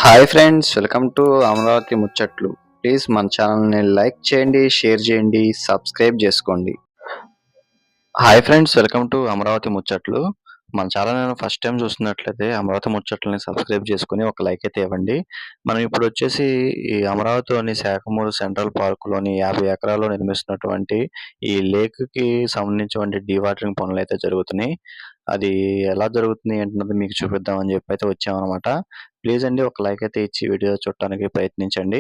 Hi friends, welcome to Amaravati ముచ్చట్లు. Please మన ఛానల్ని లైక్ చేయండి, షేర్ చేయండి, సబ్స్క్రైబ్ చేసుకోండి. Hi friends, welcome to Amaravati ముచ్చట్లు. మన ఛానల్ ఫస్ట్ టైం చూస్తున్నట్లయితే అమరావతి ముచ్చట్లని సబ్స్క్రైబ్ చేసుకుని ఒక లైక్ అయితే ఇవ్వండి. మనం ఇప్పుడు వచ్చేసి ఈ అమరావతిలోని శాఖమూరు సెంట్రల్ పార్కులోని 50 ఎకరాల్లో నిర్మిస్తున్నటువంటి ఈ లేక్కి సంబంధించినటువంటి డీవాటరింగ్ పనులు అయితే జరుగుతున్నాయి. అది ఎలా జరుగుతుంది ఏంటన్నది మీకు చూపిద్దామని చెప్పి అయితే వచ్చామన్నమాట. ప్లీజ్ అండి ఒక లైక్ అయితే ఇచ్చి వీడియో చూడటానికి ప్రయత్నించండి.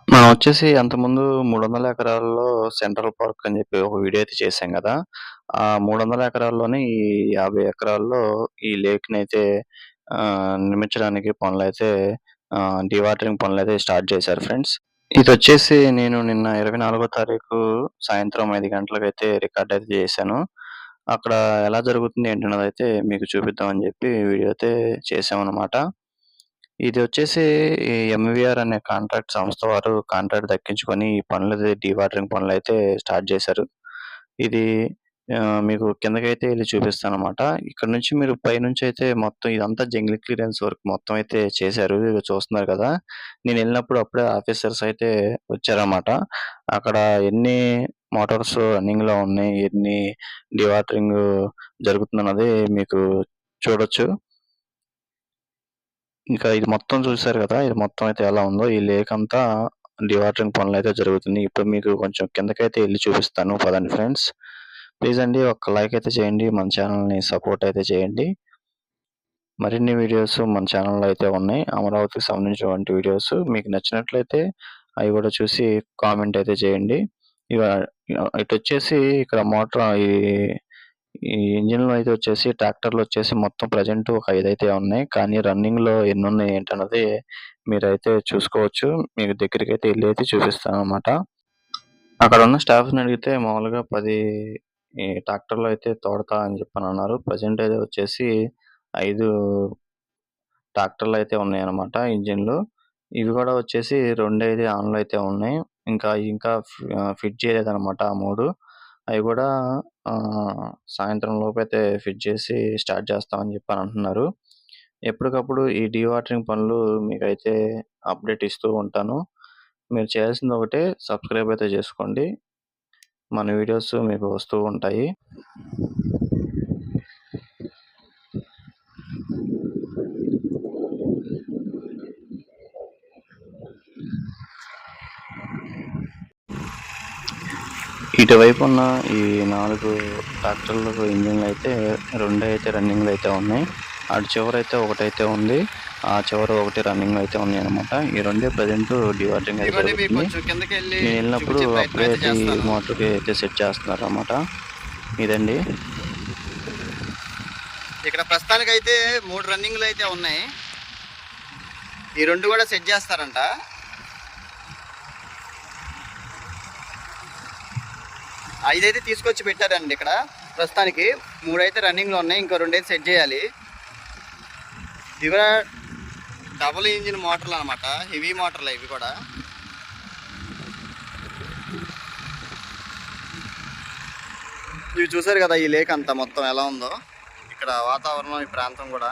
మనం వచ్చేసి అంతకుముందు 300 ఎకరాల్లో సెంట్రల్ పార్క్ అని చెప్పి ఒక వీడియో అయితే చేశాం కదా! ఆ 300 ఎకరాల్లోని ఈ 50 ఎకరాల్లో ఈ లేక్‌ని అయితే నిర్మించడానికి పనులైతే డీవాటరింగ్ పనులైతే స్టార్ట్ చేశారు ఫ్రెండ్స్. ఇదొచ్చేసి నేను నిన్న 24వ తారీఖు సాయంత్రం 5 గంటలకైతే రికార్డ్ అయితే చేశాను. అక్కడ ఎలా జరుగుతుంది ఏంటన్నదైతే మీకు చూపిద్దామని చెప్పి వీడియో అయితే చేశామన్నమాట. ఇది వచ్చేసి ఈ ఎంవీఆర్ అనే కాంట్రాక్ట్ సంస్థ వారు కాంట్రాక్ట్ దక్కించుకొని ఈ పనులది డీవాటరింగ్ పనులైతే స్టార్ట్ చేశారు. ఇది మీకు కిందకైతే ఎళ్లి చూపిస్తానన్నమాట. ఇక్కడ నుంచి మీరు పైనుంచైతే మొత్తం ఇదంతా జంగిల్ క్లియరెన్స్ వర్క్ మొత్తం అయితే చేశారు. ఇగో చూస్తున్నారు కదా! నేనెళ్ళినప్పుడు అప్పుడే ఆఫీసర్స్ అయితే వచ్చారన్నమాట. అక్కడ ఎన్ని మోటార్స్ రన్నింగ్‌లో ఉన్నాయి, ఎన్ని డీవాటరింగ్ జరుగుతుందన్నది మీకు చూడొచ్చు. ఇంకా ఇది మొత్తం చూసారు కదా! ఇది మొత్తం అయితే ఎలా ఉందో ఈ లేక్ అంతా డీవాటరింగ్ పనులైతే జరుగుతున్నాయి. ఇప్పుడు మీకు కొంచెం కిందకైతే ఎళ్లి చూపిస్తాను పదండి ఫ్రెండ్స్. ప్లీజ్ అండి ఒక లైక్ అయితే చేయండి. మన ఛానల్‌ని సపోర్ట్ అయితే చేయండి. మరిన్ని వీడియోస్ మన ఛానల్‌లో అయితే ఉన్నాయి. అమరావతికి సంబంధించినటువంటి వీడియోస్ మీకు నచ్చినట్లయితే అవి కూడా చూసి కామెంట్ అయితే చేయండి. ఇగ ఇటొచ్చేసి ఇక్కడ మోటార్ ఈ ఇంజిన్‌లో అయితే వచ్చేసి ట్రాక్టర్‌లు వచ్చేసి మొత్తం ప్రెజెంట్ ఒక 5 అయితే ఉన్నాయి. కానీ రన్నింగ్‌లో ఎన్నున్నాయి ఏంటన్నది మీరైతే చూసుకోవచ్చు. మీకు దగ్గరికైతే ఎళ్లి అయితే చూపిస్తానన్నమాట. అక్కడున్న స్టాఫ్‌ని అడిగితే మామూలుగా 10 ఈ ట్రాక్టర్‌లు అయితే తోడతా అని చెప్పనన్నారు. ప్రెజెంట్ అయితే వచ్చేసి 5 ట్రాక్టర్‌లు అయితే ఉన్నాయన్నమాట ఇంజిన్‌లు. ఇవి కూడా వచ్చేసి 2 అయితే ఆన్‌లో అయితే ఉన్నాయి. ఇంకా ఫిట్ చేయలేదన్నమాట ఆ 3. అవి కూడా సాయంత్రం లోపైతే ఫిట్ చేసి స్టార్ట్ చేస్తామని చెప్పని అంటున్నారు. ఎప్పటికప్పుడు ఈ డీవాటరింగ్ పనులు మీకైతే అప్డేట్ ఇస్తూ ఉంటాను. మీరు చేయాల్సింది ఒకటే సబ్స్క్రైబ్ అయితే చేసుకోండి. మన వీడియోస్ మీకు వస్తూ ఉంటాయి. ఇటువైపు ఉన్న ఈ 4 ట్రాక్టర్లకు ఇంజిన్లు అయితే 2 అయితే రన్నింగ్‌లో అయితే ఉన్నాయి. అటు చివరైతే ఒకటైతే ఉంది. ఆ చివర ఒకటి రన్నింగ్‌లో అయితే ఉన్నాయన్నమాట. ఈ రెండే ప్రెజెంట్ డీవాటరింగ్ అయితే జరుగుతుంది. నేను వెళ్ళినప్పుడు అప్పుడే అయితే ఈ మోటార్‌కి అయితే సెట్ చేస్తున్నారన్నమాట. ఇదండి. ఇక్కడ ప్రస్తుతానికైతే 3 రన్నింగ్లు అయితే ఉన్నాయి. ఈ 2 కూడా సెట్ చేస్తారంట. ఐదైతే తీసుకొచ్చి పెట్టారండి ఇక్కడ. ప్రస్తుతానికి 3 అయితే రన్నింగ్లో ఉన్నాయి. ఇంకో 2 అయితే సెట్ చేయాలి. ఇవి కూడా డబుల్ ఇంజిన్ మోటార్లు అనమాట. హెవీ మోటార్లు ఇవి కూడా. ఇవి చూసారు కదా ఈ లేక్ అంతా మొత్తం ఎలా ఉందో. ఇక్కడ వాతావరణం ఈ ప్రాంతం కూడా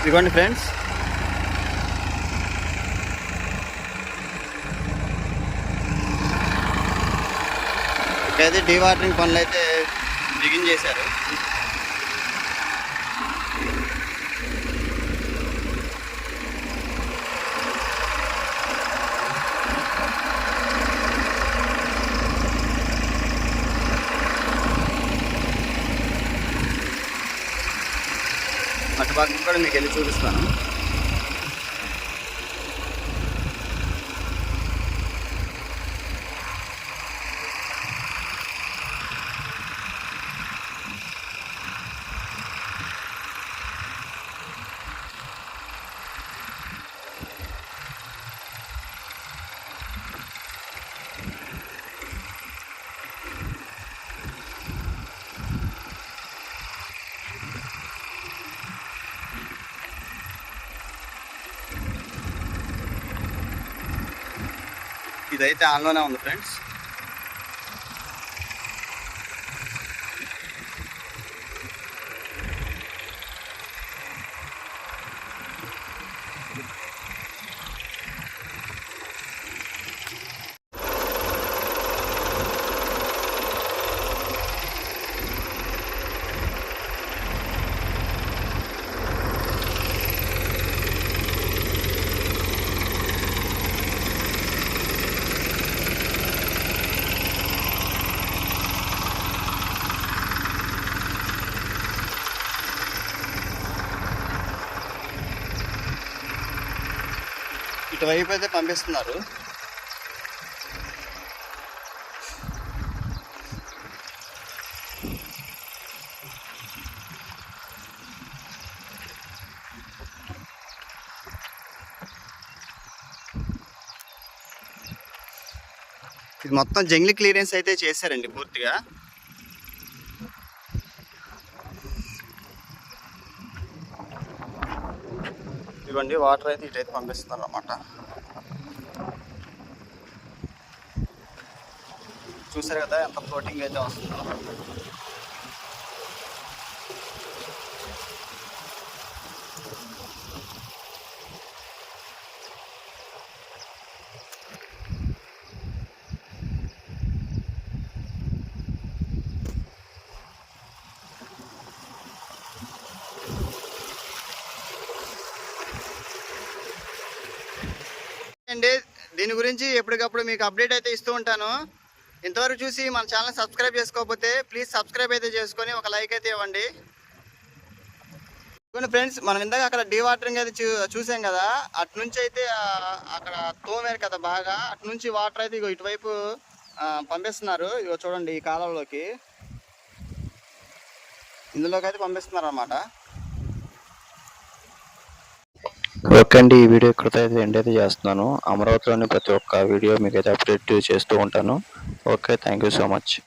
ఇదిగోండి ఫ్రెండ్స్. ఇక్కడైతే డీవాటరింగ్ పనులు అయితే బిగిన్ చేశారు. అటుపక్క కూడా మీకు వెళ్ళి చూపిస్తాను. ఇదైతే ఆన్లోనే ఉంది ఫ్రెండ్స్. ఇటువైపు అయితే పంపిస్తున్నారు. ఇది మొత్తం జంగ్లీ క్లియరెన్స్ అయితే చేశారండి పూర్తిగా. ఇదిగోండి వాటర్ అయితే ఇటైతే పంపిస్తున్నారు అన్నమాట. చూసారు కదా ఎంత ఫ్లోటింగ్ అయితే వస్తుందో. అండి దీని గురించి ఎప్పటికప్పుడు మీకు అప్డేట్ అయితే ఇస్తూ ఉంటాను. ఇంతవరకు చూసి మన ఛానల్ సబ్స్క్రైబ్ చేసుకోకపోతే ప్లీజ్ సబ్స్క్రైబ్ అయితే చేసుకొని ఒక లైక్ అయితే ఇవ్వండి. ఫ్రెండ్స్ మనం ఇందాక అక్కడ డీ వాటరింగ్ అయితే చూసాం కదా, అటు నుంచి అయితే అక్కడ తోమేరు కదా బాగా, అటు నుంచి వాటర్ అయితే ఇగో ఇటువైపు పంపిస్తున్నారు. ఇగో చూడండి ఈ కాలంలోకి ఇందులోకి అయితే పంపిస్తున్నారు అన్నమాట. ఓకే అండి, ఈ వీడియో ఇక్కడితో అయితే ఎండ్ అయితే చేస్తున్నాను. అమరావతిలోని ప్రతి ఒక్క వీడియో మీకైతే అప్డేట్ చేస్తూ ఉంటాను. Okay, thank you so much.